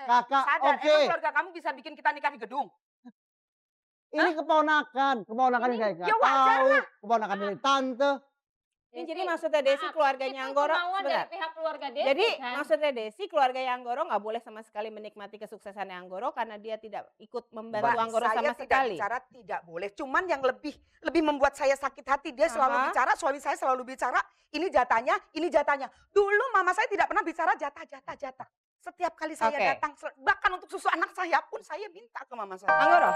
Kakak, Sadar, oke. emang keluarga kamu bisa bikin kita nikah di gedung? Ini keponakan yang saya nggak Ya wajar tahu, lah. keponakan dari tante. Ini jadi maksudnya Desi keluarganya Anggoro Kemauan dari sebentar. pihak keluarga Desi Jadi kan? maksudnya Desi keluarga Anggoro nggak boleh sama sekali menikmati kesuksesan Anggoro karena dia tidak ikut membantu Mbak, Anggoro saya sama tidak sekali. bicara tidak boleh. Cuman yang lebih membuat saya sakit hati, dia selalu bicara, suami saya selalu bicara, ini jatahnya, ini jatahnya. Dulu mama saya tidak pernah bicara jatah. Setiap kali saya Oke. datang, bahkan untuk susu anak saya pun saya minta ke mama saya. Anggoro.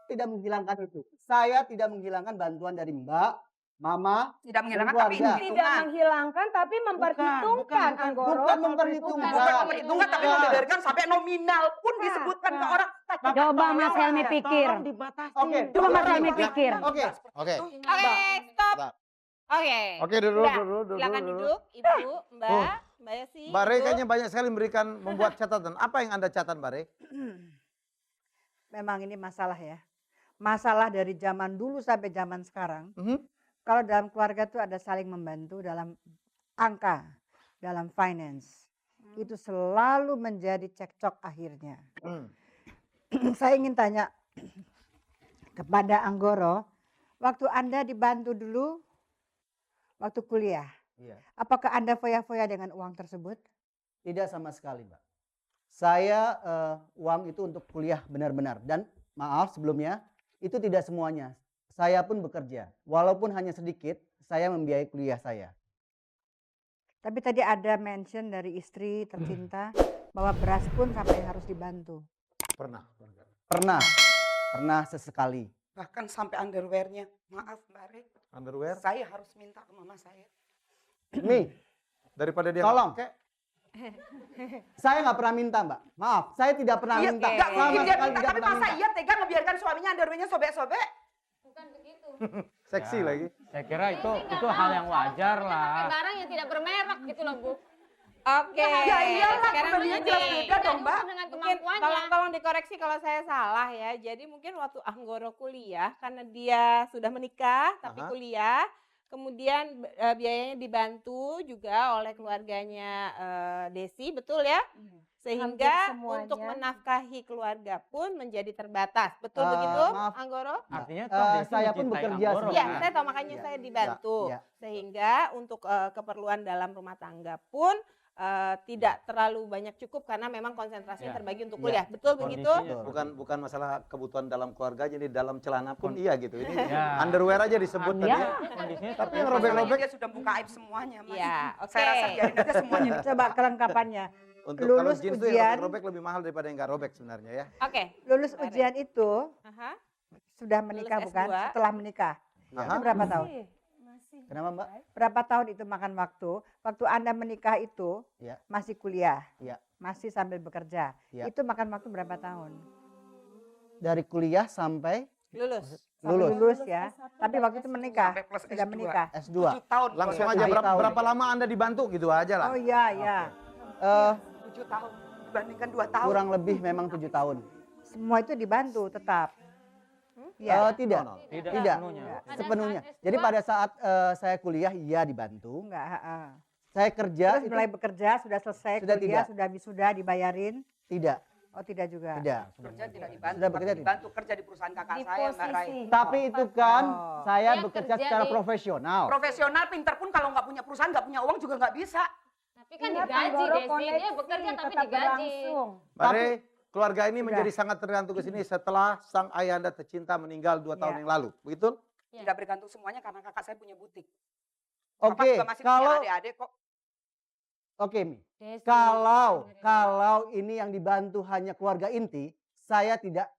Tidak menghilangkan itu. Saya tidak menghilangkan bantuan dari Mbak, Mama, Tidak menghilangkan, dan tapi keluarga. Tidak hitungan. menghilangkan tapi memperhitungkan Anggoro. Bukan memperhitungkan. Perhitungan tapi membeberkan sampai nominal pun disebutkan ke orang. Coba Mas Helmi pikir. Oke. Coba Mas Helmi pikir. Oke. Oke. Oke, stop. Stop. Oke. Oke, duduk. Silakan duduk, Ibu, Mbak Yesi. Mbak Rey Ibu. kayaknya banyak sekali membuat catatan. Apa yang Anda catat, Mbak Rey? Memang ini masalah ya. Masalah dari zaman dulu sampai zaman sekarang. Mhm. Kalau dalam keluarga tuh ada saling membantu dalam angka, dalam finance. Itu selalu menjadi cekcok akhirnya. Saya ingin tanya kepada Anggoro, waktu Anda dibantu dulu, waktu kuliah, Iya. apakah Anda foya-foya dengan uang tersebut? Tidak sama sekali, Mbak. Saya uang itu untuk kuliah benar-benar. Dan maaf sebelumnya, itu tidak semuanya. Saya pun bekerja. Walaupun hanya sedikit, saya membiayai kuliah saya. Tapi tadi ada mention dari istri tercinta bahwa beras pun sampai harus dibantu. Pernah. Pernah sesekali. Bahkan sampai underwear-nya. Maaf Mbak Rey, Underwear? saya harus minta ke mama saya. Nih, Daripada dia tolong. nggak pakai, Saya nggak pernah minta, Mbak. Maaf, saya tidak pernah Iya, minta. nggak mungkin Sama dia sekali minta, tidak tapi pernah masa minta. iya tega ngebiarkan suaminya underwear-nya sobek-sobek? Bukan begitu. seksi lagi. Saya kira itu hal yang wajar Pakai lah. barang yang tidak bermerek gitu loh, Bu. Oke. Ya iyalah, Sekarang pembelinya begini. jelas beda dong, Mbak. Dengan Mungkin kemampuannya. tolong dikoreksi kalau saya salah ya. Jadi mungkin waktu Anggoro kuliah karena dia sudah menikah tapi Aha. kuliah, kemudian biayanya dibantu juga oleh keluarganya Desi, betul ya? Sehingga Hampir semuanya. untuk menafkahi keluarga pun menjadi terbatas. Betul Eh, begitu, maaf. Anggoro? Artinya Eh, saya pun bekerja Anggoro. Iya, sebenarnya. saya tahu makanya Iya. saya dibantu. Iya. Sehingga untuk keperluan dalam rumah tangga pun tidak terlalu banyak cukup karena memang konsentrasinya Iya. terbagi untuk Iya. kuliah. Betul begitu? Kondisinya. Bukan masalah kebutuhan dalam keluarga, jadi dalam celana pun iya gitu. Ini Ya. underwear aja disebut tadi. Iya, kondisinya Tapi yang seperti itu. robek-robek Dia sudah buka aib semuanya, Mas. Iya, oke. Saya rasa biarin aja semuanya. Coba kelengkapannya. untuk kalau Lulus jeans tuh yang ujian. robek-robek lebih mahal daripada yang nggak robek sebenarnya ya. Oke. Lulus Mari. ujian itu Aha. sudah menikah Lulus bukan? S2. Setelah menikah. Aha. Itu berapa tahun? Kenapa, Mbak? Berapa tahun itu makan waktu? Waktu Anda menikah itu Iya. masih kuliah, Iya. masih sambil bekerja. Iya. Itu makan waktu berapa tahun? Dari kuliah sampai Lulus. Sampai Lulus. lulus ya. Tapi waktu itu menikah, Sampai plus sudah S2. menikah. S2. 7 tahun. Langsung Oke, aja tujuh tahun. berapa lama Anda dibantu gitu aja lah. Oh iya, iya. Eh, 7 tahun. Dibandingkan 2 tahun. kurang lebih memang 7 tahun. Semua itu dibantu tetap. Eh, Iya. tidak. Tidak Tidak. sepenuhnya. Pada Sepenuhnya. saat S2, Jadi pada saat saya kuliah, iya dibantu. Enggak, heeh. Saya kerja Terus itu mulai bekerja, sudah selesai Sudah kuliah, tidak. sudah wisuda dibayarin. tidak. Oh tidak juga. Tidak. Kerja tidak dibantu. Sudah bekerja tapi dibantu kerja di perusahaan kakak Di saya, Mbak Rai. Tapi itu kan Oh. saya Dia bekerja kerja secara di- profesional. Profesional, pinter pun kalau nggak punya perusahaan, nggak punya uang juga nggak bisa. Tapi kan Ingat, digaji, Anggoro Desi. koneksi Dia bekerja tapi tetap digaji. berlangsung. Mbak Rey, keluarga ini Sudah. menjadi sangat tergantung ke sini setelah sang ayah Anda tercinta meninggal 2 tahun Iya. yang lalu. Betul? Ya. Tidak bergantung semuanya karena kakak saya punya butik. Oke, Bapak juga masih kalau punya adik-adik kok. oke, Mi. Desi. Kalau ini yang dibantu hanya keluarga inti, saya tidak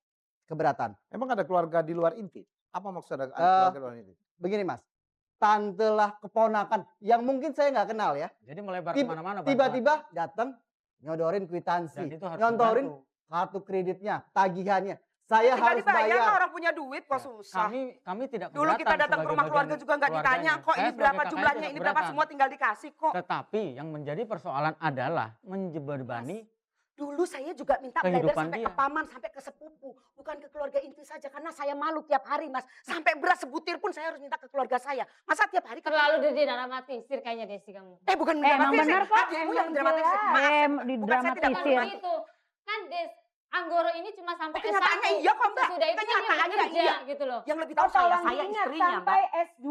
keberatan. Emang ada keluarga di luar inti? Apa maksud ada keluarga di luar inti? Begini, Mas. Tante lah keponakan yang mungkin saya nggak kenal ya. Jadi melebar Tib- kemana-mana. Tiba-tiba datang nyodorin Dan kwitansi, itu harus nyontorin dibantu. kartu kreditnya, tagihannya. Saya Tinggal harus dibayar lah, bayar. orang punya duit kok susah. Kami tidak Dulu kita keberatan datang ke sebagai rumah keluarga bagian juga nggak ditanya keluarganya. kok Saya ini sebagai berapa kakaknya jumlahnya, tidak ini berapa keberatan. semua tinggal dikasih kok. Tetapi yang menjadi persoalan adalah menjebani Dulu saya juga minta belajar Kehidupan sampai dia. ke paman, sampai ke sepupu. Bukan ke keluarga inti saja, karena saya malu tiap hari, Mas. Sampai beras sebutir pun saya harus minta ke keluarga saya. Masa tiap hari Terlalu didramatisir kayaknya Desi kamu. bukan emang mendramatisir, benar kok, adikku yang emang mendramatisir. jelas. Maaf, Di bukan saya tidak Bukan dramatisir. mendramatisir. begitu. Kan Anggoro ini cuma sampai S1. Kenyataannya iya kok, Mbak. Sesudah itu kan dia Kenyataannya bekerja iya. gitu loh. Yang lebih tahu saya istrinya, Mbak. sampai S2.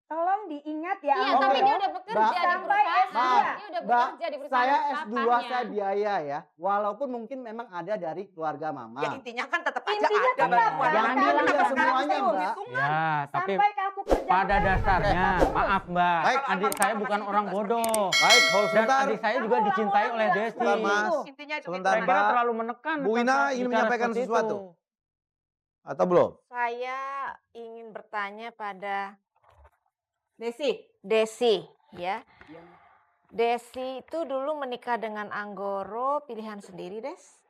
Tolong diingat ya. Iya, Oke. tapi dia udah bekerja Mbak, di sampai perusahaan. S2. Dia udah Mbak, bekerja di perusahaan Saya S2, papahnya. saya biaya ya. Walaupun mungkin memang ada dari keluarga mama. Ya intinya kan tetap aja Intinya ada tetap, bantuan. Jangan Kenapa bilang sekarang semuanya, saya Mbak. hitungan? Ya, tapi Sampai kamu kerja. pada dasarnya, maaf Mbak, Baik. adik saya bukan orang bodoh. Baik, hold Dan sebentar. adik saya juga dicintai oleh Desi. Sebentar, Mas. Intinya itu Sebentar, Saya kira Mbak. terlalu menekan. Bu Ina saat ingin bicara menyampaikan seperti sesuatu. itu. Atau belum? Saya ingin bertanya pada Desi. Desi, ya. Desi itu dulu menikah dengan Anggoro, pilihan sendiri, Des?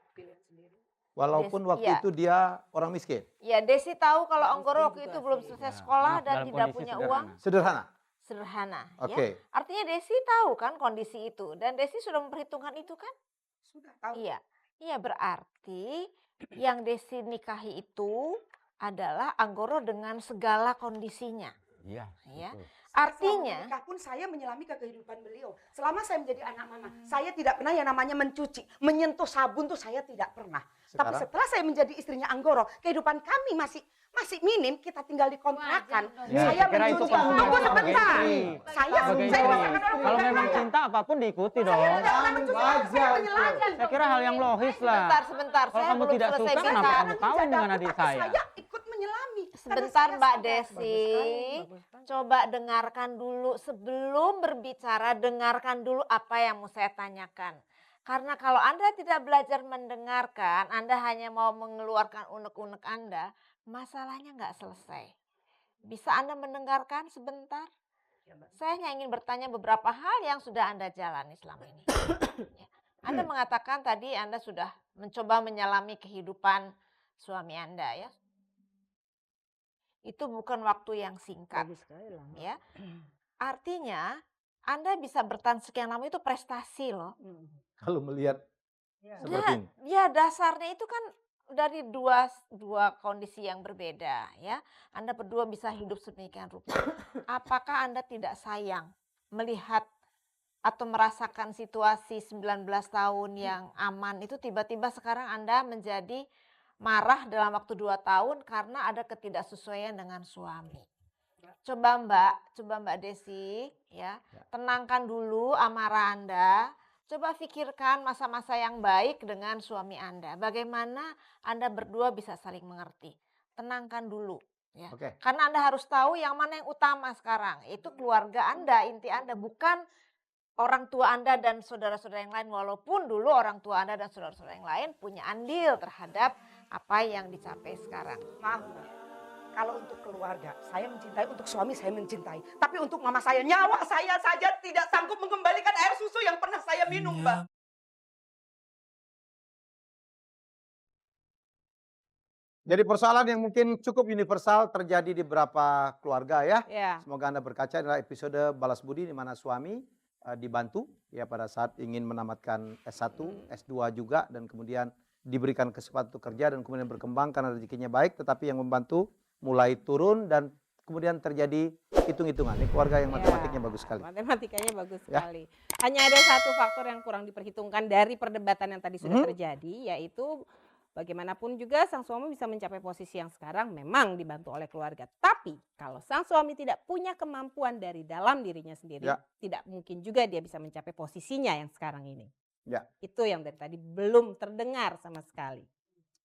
Walaupun Des- waktu iya. itu dia orang miskin. Ya, Desi tahu kalau Anggoro waktu itu belum selesai Ya, sekolah maaf, dan dalam tidak kondisi punya sederhana. uang. Sederhana. Sederhana, Oke. ya. Artinya Desi tahu kan kondisi itu dan Desi sudah memperhitungkan itu kan? Sudah tahu. Iya. Iya, berarti yang Desi nikahi itu adalah Anggoro dengan segala kondisinya, Iya. ya. betul. Artinya, Selama menikah pun saya menyelami ke kehidupan beliau. Selama saya menjadi anak mama, saya tidak pernah yang namanya mencuci, menyentuh sabun tuh saya tidak pernah. Tapi Sekarang? setelah saya menjadi istrinya Anggoro, kehidupan kami masih minim, kita tinggal di kontrakan. Wajar dong. Ya, Saya saya kira itu mencuci. konsumen Tunggu sebagai sebentar. istri. Saya Sebagai saya istri. dirasakan orang Kalau bukan memang saya. cinta apapun diikuti dong. Saya tidak pernah mencuci, Wajar saya itu. menyelamatkan. Saya kira hal yang logis lah. sebentar, Kalau saya kamu belum tidak selesai suka, kenapa bicara. kamu kawin dengan adik saya? Saya ikut menyelami. Karena Sebentar saya Mbak sadar. Desi, coba dengarkan dulu sebelum berbicara, dengarkan dulu apa yang mau saya tanyakan. Karena kalau Anda tidak belajar mendengarkan, Anda hanya mau mengeluarkan unek-unek Anda, masalahnya nggak selesai. Bisa Anda mendengarkan sebentar? Saya hanya ingin bertanya beberapa hal yang sudah Anda jalani selama ini. Ya. Anda mengatakan tadi Anda sudah mencoba menyelami kehidupan suami Anda ya. Itu bukan waktu yang singkat. Ya. Artinya Anda bisa bertahan sekian lama itu prestasi loh. Kalau melihat seperti ini. Ya dasarnya itu kan dari dua kondisi yang berbeda ya. Anda berdua bisa hidup sedemikian rupa. Apakah Anda tidak sayang melihat atau merasakan situasi 19 tahun yang aman itu tiba-tiba sekarang Anda menjadi marah dalam waktu 2 tahun karena ada ketidaksesuaian dengan suami. Coba Mbak Desi ya, tenangkan dulu amarah Anda. Coba pikirkan masa-masa yang baik dengan suami Anda. Bagaimana Anda berdua bisa saling mengerti. Tenangkan dulu. Ya. Oke. Karena Anda harus tahu yang mana yang utama sekarang. Itu keluarga Anda, inti Anda. Bukan orang tua Anda dan saudara-saudara yang lain. Walaupun dulu orang tua Anda dan saudara-saudara yang lain punya andil terhadap apa yang dicapai sekarang. Maaf, Mbak. Kalau untuk keluarga, saya mencintai, untuk suami saya mencintai. Tapi untuk mama saya, nyawa saya saja tidak sanggup mengembalikan air susu yang pernah saya minum, Mbak. Jadi persoalan yang mungkin cukup universal terjadi di beberapa keluarga ya. Ya. Semoga Anda berkaca adalah episode Balas Budi di mana suami dibantu ya pada saat ingin menamatkan S1, S2 juga dan kemudian diberikan kesempatan untuk kerja dan kemudian berkembang karena rezekinya baik, tetapi yang membantu mulai turun dan kemudian terjadi hitung-hitungan. Ini keluarga yang matematiknya bagus sekali. Matematikanya bagus Ya. sekali. Hanya ada satu faktor yang kurang diperhitungkan dari perdebatan yang tadi sudah terjadi, yaitu bagaimanapun juga sang suami bisa mencapai posisi yang sekarang memang dibantu oleh keluarga. Tapi kalau sang suami tidak punya kemampuan dari dalam dirinya sendiri, Ya. tidak mungkin juga dia bisa mencapai posisinya yang sekarang ini. Ya. Itu yang dari tadi belum terdengar sama sekali.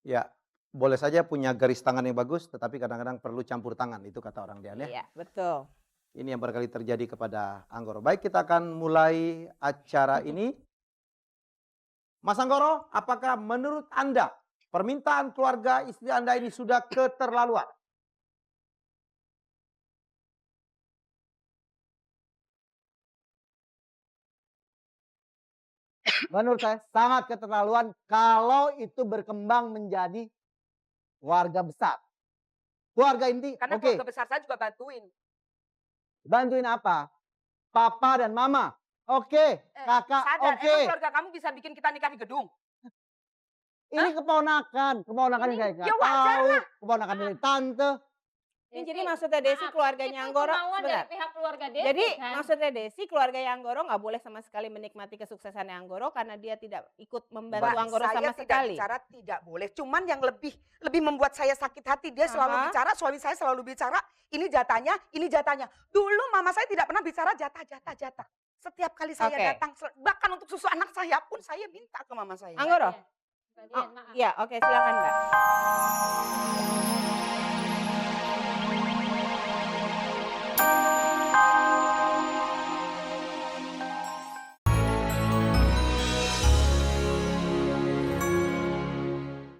Ya, boleh saja punya garis tangan yang bagus, tetapi kadang-kadang perlu campur tangan, itu kata orang Dian ya. Iya, betul. Ini yang barangkali terjadi kepada Anggoro. Baik, kita akan mulai acara ini. Mas Anggoro, apakah menurut Anda permintaan keluarga istri Anda ini sudah keterlaluan? Menurut saya sangat keterlaluan kalau itu berkembang menjadi keluarga besar. Keluarga inti, Karena oke. keluarga besar saya juga bantuin. Bantuin apa? Papa dan mama. Oke, kakak, Sadar, oke. emang keluarga kamu bisa bikin kita nikah di gedung? Ini keponakan Ini, saya nggak ya wajar tahu. Keponakan dari tante. Ini jadi maksudnya Desi keluarganya Anggoro Kemauan dari sebentar. pihak keluarga Desi Jadi kan? maksudnya Desi keluarga Anggoro nggak boleh sama sekali menikmati kesuksesan Anggoro karena dia tidak ikut membantu Mbak, Anggoro saya sama tidak sekali. bicara tidak boleh. Cuman yang lebih membuat saya sakit hati, dia selalu Aha. bicara, suami saya selalu bicara, ini jatahnya, ini jatahnya. Dulu mama saya tidak pernah bicara jatah. Setiap kali saya Oke. datang, bahkan untuk susu anak saya pun saya minta ke mama saya. Anggoro? Mbak Oh, Dian, maaf. ya, oke silakan Mbak.